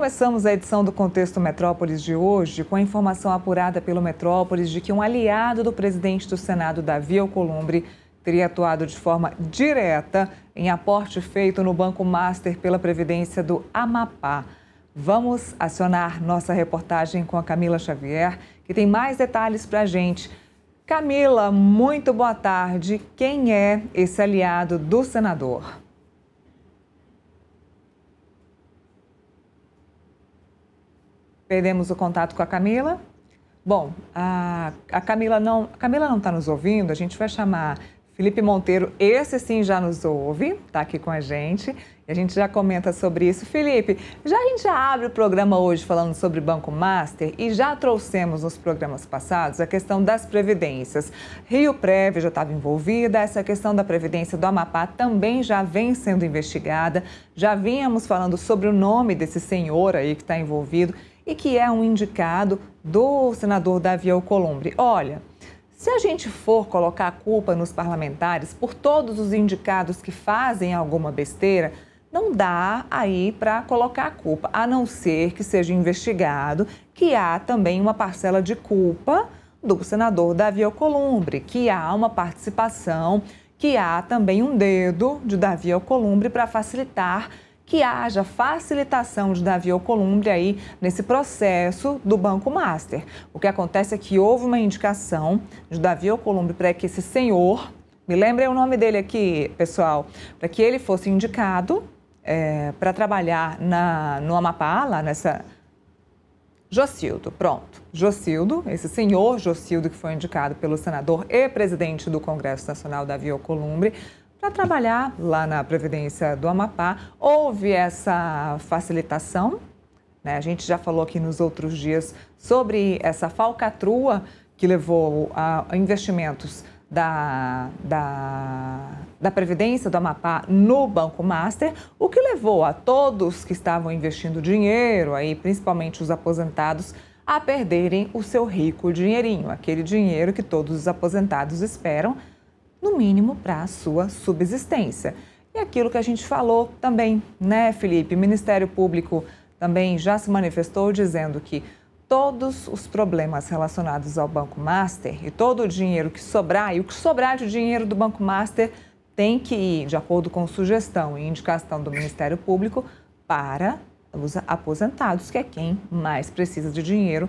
Começamos a edição do Contexto Metrópolis de hoje com a informação apurada pelo Metrópolis de que um aliado do presidente do Senado, Davi Alcolumbre, teria atuado de forma direta em aporte feito no Banco Master pela Previdência do Amapá. Vamos acionar nossa reportagem com a Camila Xavier, que tem mais detalhes para a gente. Camila, muito boa tarde. Quem é esse aliado do senador? Perdemos o contato com a Camila. Bom, a Camila não está nos ouvindo, a gente vai chamar Felipe Monteiro, esse sim já nos ouve, está aqui com a gente, e a gente já comenta sobre isso. Felipe, a gente já abre o programa hoje falando sobre Banco Master e já trouxemos nos programas passados a questão das previdências. Rio Prev já estava envolvida, essa questão da Previdência do Amapá também já vem sendo investigada, já vínhamos falando sobre o nome desse senhor aí que está envolvido e que é um indicado do senador Davi Alcolumbre. Olha, se a gente for colocar a culpa nos parlamentares por todos os indicados que fazem alguma besteira, não dá aí para colocar a culpa, a não ser que seja investigado que há também uma parcela de culpa do senador Davi Alcolumbre, que há uma participação, que há também um dedo de Davi Alcolumbre para facilitar que haja facilitação de Davi Alcolumbre aí nesse processo do Banco Master. O que acontece é que houve uma indicação de Davi Alcolumbre para que esse senhor, me lembrem o nome dele aqui, pessoal, para que ele fosse indicado para trabalhar no Amapá, lá nessa... Jocildo, pronto. Jocildo, esse senhor Jocildo que foi indicado pelo senador e presidente do Congresso Nacional, Davi Alcolumbre, para trabalhar lá na Previdência do Amapá. Houve essa facilitação, né? A gente já falou aqui nos outros dias sobre essa falcatrua que levou a investimentos da Previdência do Amapá no Banco Master, o que levou a todos que estavam investindo dinheiro, aí, principalmente os aposentados, a perderem o seu rico dinheirinho, aquele dinheiro que todos os aposentados esperam, no mínimo para a sua subsistência. E aquilo que a gente falou também, né, Felipe? O Ministério Público também já se manifestou dizendo que todos os problemas relacionados ao Banco Master e todo o dinheiro que sobrar, e o que sobrar de dinheiro do Banco Master tem que ir, de acordo com sugestão e indicação do Ministério Público, para os aposentados, que é quem mais precisa de dinheiro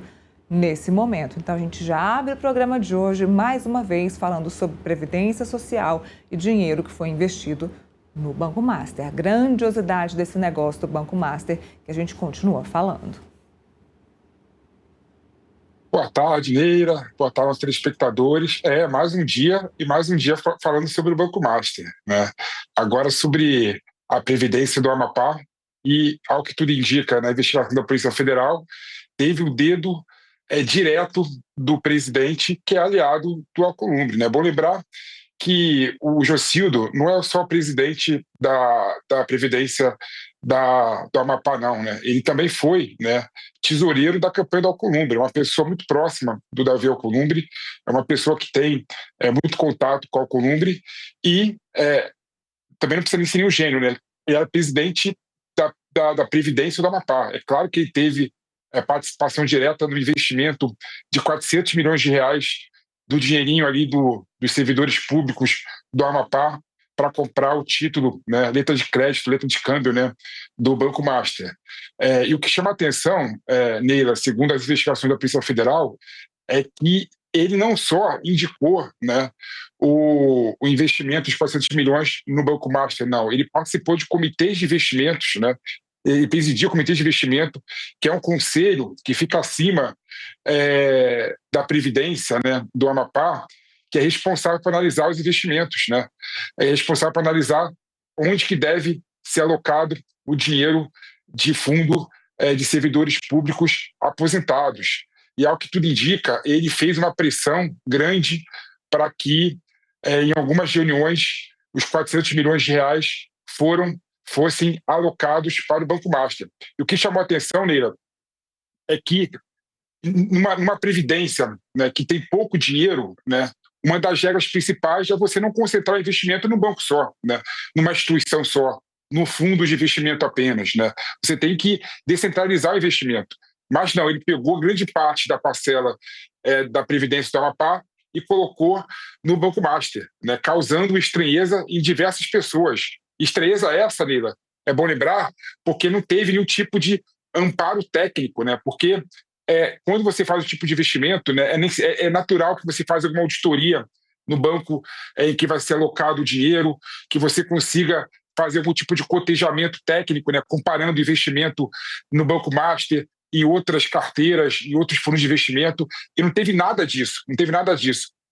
nesse momento. Então, a gente já abre o programa de hoje, mais uma vez, falando sobre Previdência Social e dinheiro que foi investido no Banco Master. A grandiosidade desse negócio do Banco Master que a gente continua falando. Boa tarde, Neira. Boa tarde aos telespectadores. Mais um dia falando sobre o Banco Master, né? Agora sobre a Previdência do Amapá e, ao que tudo indica, na investigação da Polícia Federal, teve o dedo direto do presidente, que é aliado do Alcolumbre, né? É bom lembrar que o Jocildo não é só presidente da Previdência do Amapá, não, né? Ele também foi, né, tesoureiro da campanha do Alcolumbre, é uma pessoa muito próxima do Davi Alcolumbre, é uma pessoa que tem muito contato com o Alcolumbre e também não precisa nem ser nenhum gênio, né? Ele era presidente da Previdência do Amapá. É claro que ele teve participação direta no investimento de 400 milhões de reais do dinheirinho ali dos servidores públicos do Amapá para comprar o título, né, letra de crédito, letra de câmbio, né, do Banco Master. E o que chama a atenção, Neila, segundo as investigações da Polícia Federal, é que ele não só indicou, né, o investimento de 400 milhões no Banco Master, não, ele participou de comitês de investimentos, né, ele presidia o Comitê de Investimento, que é um conselho que fica acima da Previdência, né, do Amapá, que é responsável por analisar os investimentos, né? É responsável por analisar onde que deve ser alocado o dinheiro de fundo de servidores públicos aposentados. E, ao que tudo indica, ele fez uma pressão grande para que, em algumas reuniões, os 400 milhões de reais fossem alocados para o Banco Master. E o que chamou a atenção, Neila, é que numa previdência, né, que tem pouco dinheiro, né, uma das regras principais é você não concentrar investimento num banco só, né, numa instituição só. no fundo de investimento apenas, né? Você tem que descentralizar o investimento. Mas não, ele pegou grande parte da parcela da Previdência do Amapá e colocou no Banco Master, né? Causando estranheza em diversas pessoas. Estranheza essa, Neila, é bom lembrar, porque não teve nenhum tipo de amparo técnico, né? Porque quando você faz o tipo de investimento, né, é natural que você faça alguma auditoria no banco em que vai ser alocado o dinheiro, que você consiga fazer algum tipo de cotejamento técnico, né, comparando o investimento no Banco Master e outras carteiras e outros fundos de investimento, e não teve nada disso,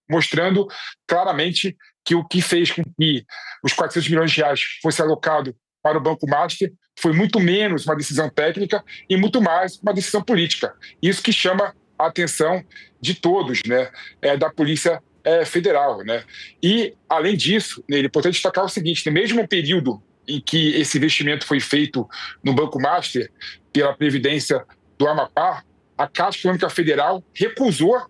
mostrando claramente que o que fez com que os 400 milhões de reais fosse alocado para o Banco Master foi muito menos uma decisão técnica e muito mais uma decisão política. Isso que chama a atenção de todos, né, da Polícia Federal, né? E, além disso, é importante destacar o seguinte: no mesmo período em que esse investimento foi feito no Banco Master pela Previdência do Amapá, a Caixa Econômica Federal recusou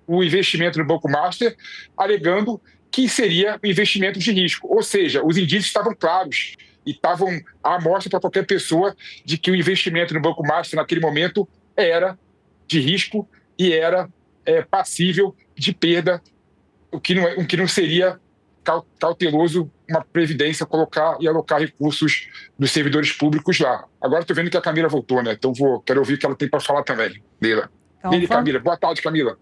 o investimento no Banco Master, alegando que seria um investimento de risco. Ou seja, os indícios estavam claros e estavam à mostra para qualquer pessoa de que o investimento no Banco Master, naquele momento, era de risco e era passível de perda, o que não seria cauteloso uma previdência colocar e alocar recursos dos servidores públicos lá. Agora estou vendo que a Camila voltou, né? Então quero ouvir o que ela tem para falar também, Neila. Então, Camila. Boa tarde, Camila.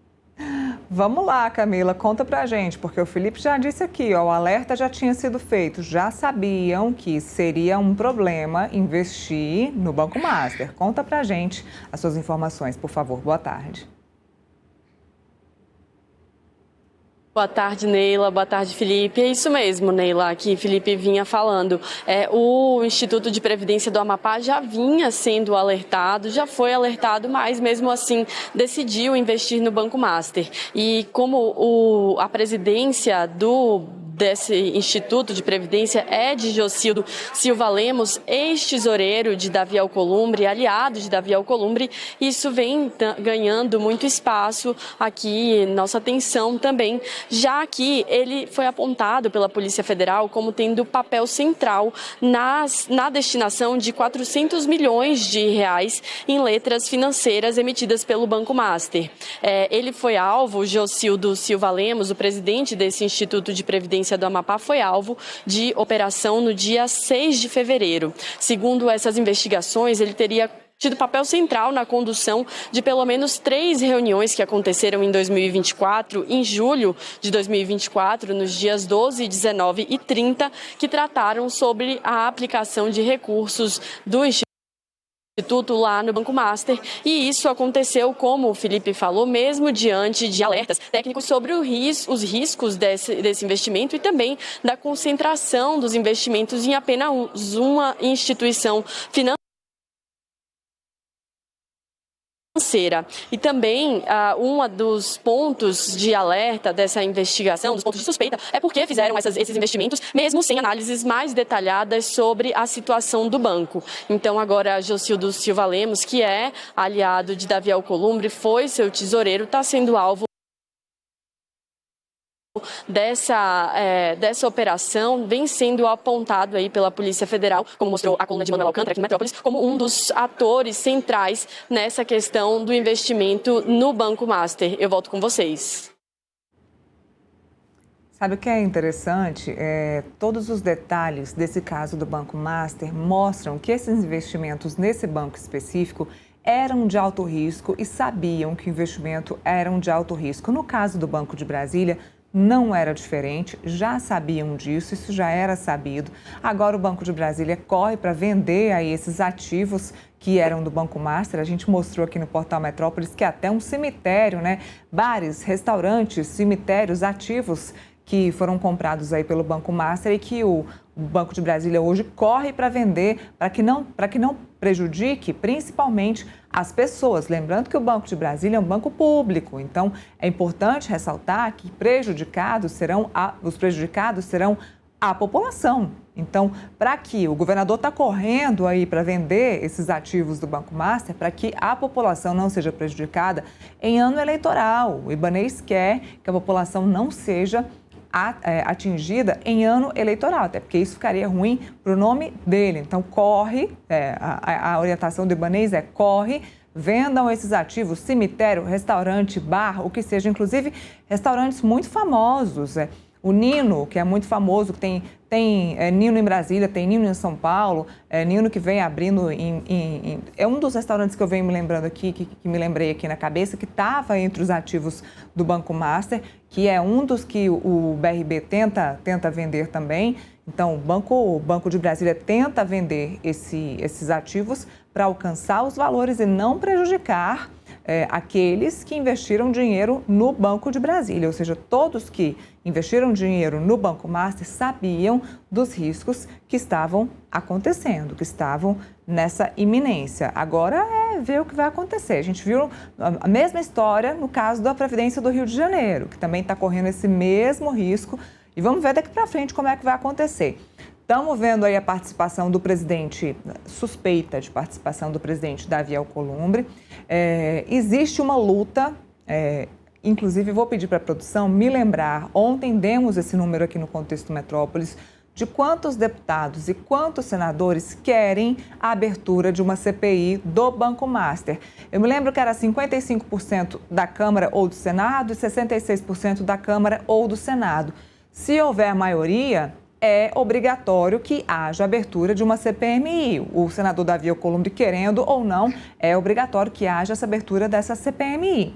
Vamos lá, Camila, conta pra gente, porque o Felipe já disse aqui, ó, o alerta já tinha sido feito, já sabiam que seria um problema investir no Banco Master. Conta pra gente as suas informações, por favor. Boa tarde. Boa tarde, Neila. Boa tarde, Felipe. É isso mesmo, Neila, que Felipe vinha falando. O Instituto de Previdência do Amapá já vinha sendo alertado, já foi alertado, mas mesmo assim decidiu investir no Banco Master. E como a presidência desse Instituto de Previdência é de Jocildo Silva Lemos, ex-tesoureiro de Davi Alcolumbre, aliado de Davi Alcolumbre, isso vem ganhando muito espaço aqui, nossa atenção também, já que ele foi apontado pela Polícia Federal como tendo papel central na destinação de 400 milhões de reais em letras financeiras emitidas pelo Banco Master. Ele foi alvo, Jocildo Silva Lemos, o presidente desse Instituto de Previdência do Amapá, foi alvo de operação no dia 6 de fevereiro. Segundo essas investigações, ele teria tido papel central na condução de pelo menos 3 reuniões que aconteceram em 2024, em julho de 2024, nos dias 12, 19 e 30, que trataram sobre a aplicação de recursos do Instituto lá no Banco Master, e isso aconteceu, como o Felipe falou, mesmo diante de alertas técnicos sobre os riscos desse investimento e também da concentração dos investimentos em apenas uma instituição financeira. E também, um dos pontos de alerta dessa investigação, dos pontos de suspeita, é porque fizeram esses investimentos, mesmo sem análises mais detalhadas sobre a situação do banco. Então, agora, Jocildo Silva Lemos, que é aliado de Davi Alcolumbre, foi seu tesoureiro, está sendo alvo dessa operação, vem sendo apontado aí pela Polícia Federal, como mostrou a coluna de Manuel Alcântara aqui em Metrópolis, como um dos atores centrais nessa questão do investimento no Banco Master. Eu volto com vocês. Sabe o que é interessante? Todos os detalhes desse caso do Banco Master mostram que esses investimentos nesse banco específico eram de alto risco e sabiam que o investimento eram de alto risco. No caso do Banco de Brasília, não era diferente, já sabiam disso, isso já era sabido. Agora o Banco de Brasília corre para vender aí esses ativos que eram do Banco Master. A gente mostrou aqui no Portal Metrópolis que até um cemitério, né? Bares, restaurantes, cemitérios, ativos que foram comprados aí pelo Banco Master e que o Banco de Brasília hoje corre para vender, para que não prejudique principalmente as pessoas. Lembrando que o Banco de Brasília é um banco público, então é importante ressaltar que os prejudicados serão a população. Então, para que o governador está correndo aí para vender esses ativos do Banco Master, para que a população não seja prejudicada em ano eleitoral. O Ibanez quer que a população não seja atingida em ano eleitoral, até porque isso ficaria ruim para o nome dele. Então, a orientação do Ibanez corre, vendam esses ativos, cemitério, restaurante, bar, o que seja, inclusive restaurantes muito famosos. O Nino, que é muito famoso, que tem Nino em Brasília, tem Nino em São Paulo, Nino que vem abrindo é um dos restaurantes que eu venho me lembrando aqui, que me lembrei aqui na cabeça, que estava entre os ativos do Banco Master, que é um dos que o BRB tenta vender também. Então, o Banco de Brasília tenta vender esses ativos para alcançar os valores e não prejudicar aqueles que investiram dinheiro no Banco de Brasília, ou seja, todos que investiram dinheiro no Banco Master sabiam dos riscos que estavam acontecendo, que estavam nessa iminência. Agora é ver o que vai acontecer. A gente viu a mesma história no caso da Previdência do Rio de Janeiro, que também está correndo esse mesmo risco, e vamos ver daqui para frente como é que vai acontecer. Estamos vendo aí a participação do presidente, suspeita de participação do presidente Davi Alcolumbre. Existe uma luta, inclusive vou pedir para a produção me lembrar, ontem demos esse número aqui no Contexto Metrópolis, de quantos deputados e quantos senadores querem a abertura de uma CPI do Banco Master. Eu me lembro que era 55% da Câmara ou do Senado e 66% da Câmara ou do Senado. Se houver maioria, é obrigatório que haja abertura de uma CPMI. O senador Davi Alcolumbre, querendo ou não, é obrigatório que haja essa abertura dessa CPMI.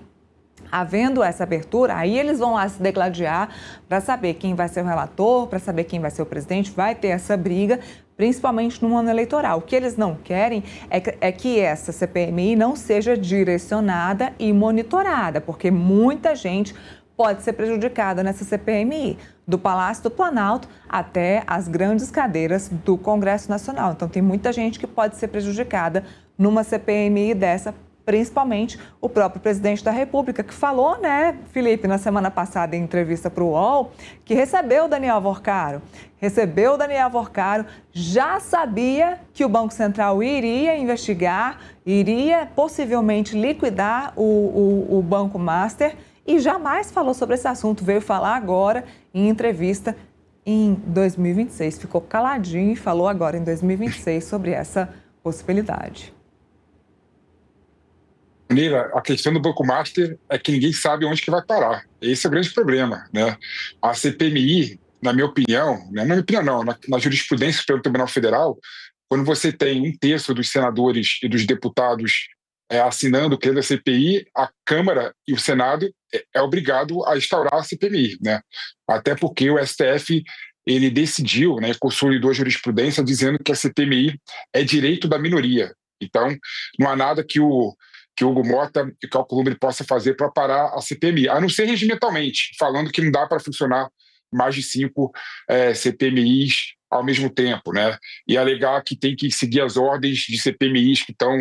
Havendo essa abertura, aí eles vão lá se degladiar para saber quem vai ser o relator, para saber quem vai ser o presidente, vai ter essa briga, principalmente no ano eleitoral. O que eles não querem é que essa CPMI não seja direcionada e monitorada, porque muita gente pode ser prejudicada nessa CPMI, do Palácio do Planalto até as grandes cadeiras do Congresso Nacional. Então, tem muita gente que pode ser prejudicada numa CPMI dessa, principalmente o próprio presidente da República, que falou, né, Felipe, na semana passada em entrevista para o UOL, que recebeu o Daniel Alvorcaro. Já sabia que o Banco Central iria investigar, iria possivelmente liquidar o Banco Master, e jamais falou sobre esse assunto, veio falar agora em entrevista em 2026. Ficou caladinho e falou agora em 2026 sobre essa possibilidade. Neila, a questão do Banco Master é que ninguém sabe onde que vai parar. Esse é o grande problema, né? A CPMI, na minha opinião, na jurisprudência pelo Tribunal Federal, quando você tem 1/3 dos senadores e dos deputados assinando o que é da CPI, a Câmara e o Senado é obrigado a instaurar a CPMI, né? Até porque o STF ele decidiu, né, consolidou a jurisprudência dizendo que a CPMI é direito da minoria. Então, não há nada que o Hugo Mota e o Alcolumbre possa fazer para parar a CPMI, a não ser regimentalmente, falando que não dá para funcionar mais de 5 CPMIs ao mesmo tempo, né? E alegar que tem que seguir as ordens de CPMIs que estão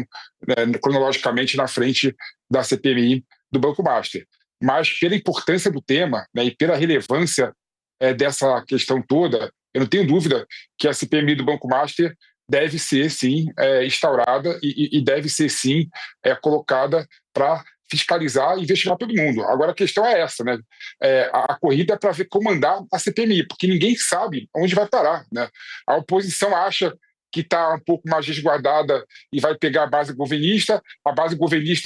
cronologicamente na frente da CPMI do Banco Master. Mas pela importância do tema, né, e pela relevância dessa questão toda, eu não tenho dúvida que a CPMI do Banco Master deve ser, sim, instaurada e deve ser, sim, colocada para fiscalizar e investigar todo mundo. Agora, a questão é essa, né? A corrida é para ver comandar a CPMI, porque ninguém sabe onde vai parar, né? A oposição acha que está um pouco mais resguardada e vai pegar a base governista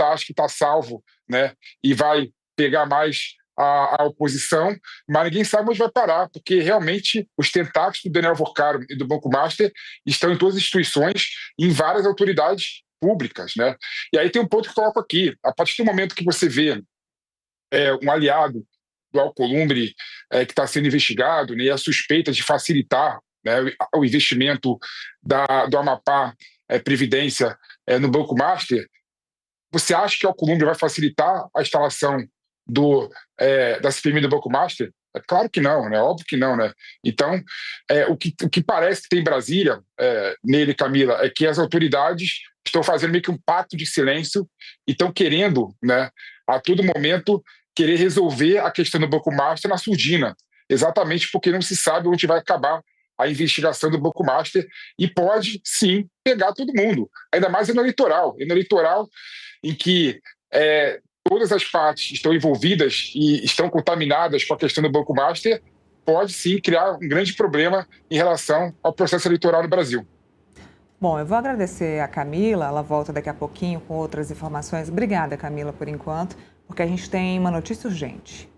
acha que está salvo, né? E vai pegar mais a oposição, mas ninguém sabe onde vai parar, porque realmente os tentáculos do Daniel Alvorcaro e do Banco Master estão em todas as instituições e em várias autoridades públicas, né? E aí tem um ponto que eu coloco aqui. A partir do momento que você vê um aliado do Alcolumbre que está sendo investigado, né, e a suspeita de facilitar, né, o investimento do Amapá Previdência no Banco Master, você acha que o Alcolumbre vai facilitar a instalação da CPMI do Banco Master? É claro que não, né? Óbvio que não, né? Então, o que parece que tem em Brasília, nele, Camila, é que as autoridades estão fazendo meio que um pacto de silêncio e estão querendo, né, a todo momento, querer resolver a questão do Banco Master na surdina, exatamente porque não se sabe onde vai acabar a investigação do Banco Master e pode, sim, pegar todo mundo, ainda mais no eleitoral em que todas as partes estão envolvidas e estão contaminadas com a questão do Banco Master, pode sim criar um grande problema em relação ao processo eleitoral no Brasil. Bom, eu vou agradecer a Camila, ela volta daqui a pouquinho com outras informações. Obrigada, Camila, por enquanto, porque a gente tem uma notícia urgente.